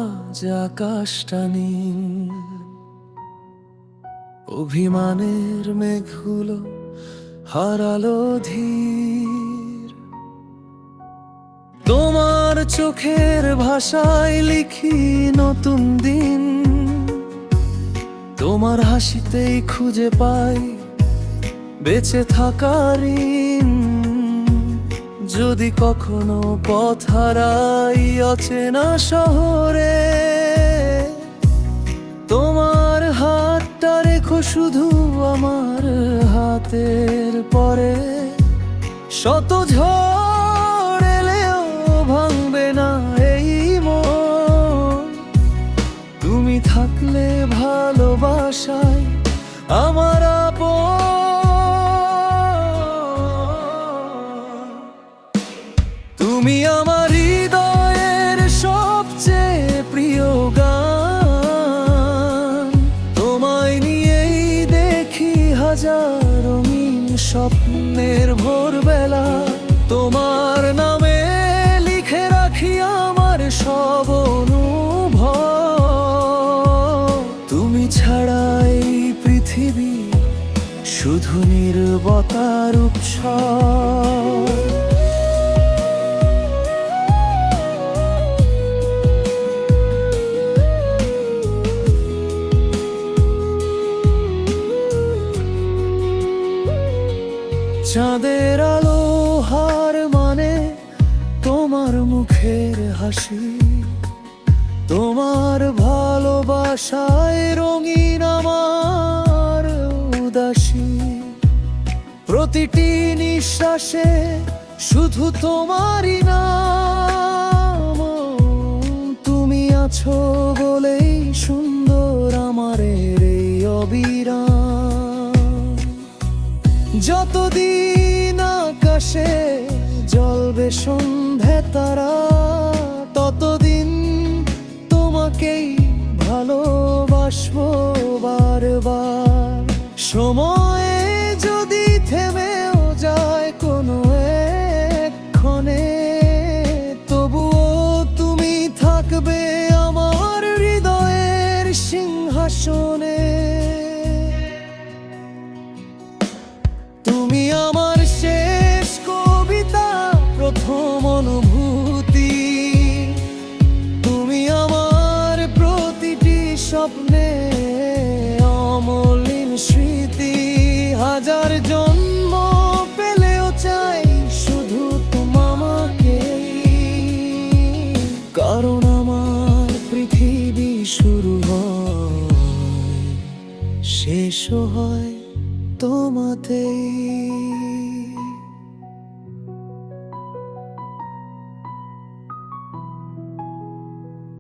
আজ আকাশটা নীল। অভিমানের মেঘগুলো হারালো ধীর। তোমার চোখের ভাষায় লিখি নতুন দিন। তোমার হাসিতেই খুঁজে পাই বেঁচে থাকার ঋণ। যদি কখনো পথ হারাই অচেনা শহরে, তোমার হাতটা রেখো শুধু আমার হাতের পরে। শত ঝড় এলেও ভাঙবে না এই মন। তুমি থাকলে ভালোবাসায় আমার আপন। তুমি আমার হৃদয়ের সবচেয়ে প্রিয় গান। তোমায় নিয়েই দেখি হাজার রঙিন স্বপ্নের ভোরবেলা। তোমার নামে লিখে রাখি আমার সব অনুভব। তুমি ছাড়াই পৃথিবী শুধু নীরবতার উৎসব। চাঁদের আলো হার মানে তোমার মুখের হাসি। তোমার ভালোবাসায় রঙিন আমার উদাসী। প্রতিটি নিঃশ্বাসে শুধু তোমারই নাম। তুমি আছো বলেই সুন্দর আমার এই অবিরাম। যতদিন আকাশে জ্বলবে সন্ধে তারা, ততদিন তোমাকেই ভালোবাসবো বারবার। সময়ে যদি থেমেও যায় কোনো এক্ষণে, তবুও তুমি থাকবে আমার হৃদয়ের সিংহাসনে। তুমি আমার শেষ কবিতা, প্রথম অনুভূতি। তুমি আমার প্রতিটি স্বপ্নে অমলিন স্মৃতি। হাজার জন্ম পেলেও চাই শুধু তোমাকে। কারণ আমার পৃথিবী শুরু হয়, শেষও হয় তোমাতেই।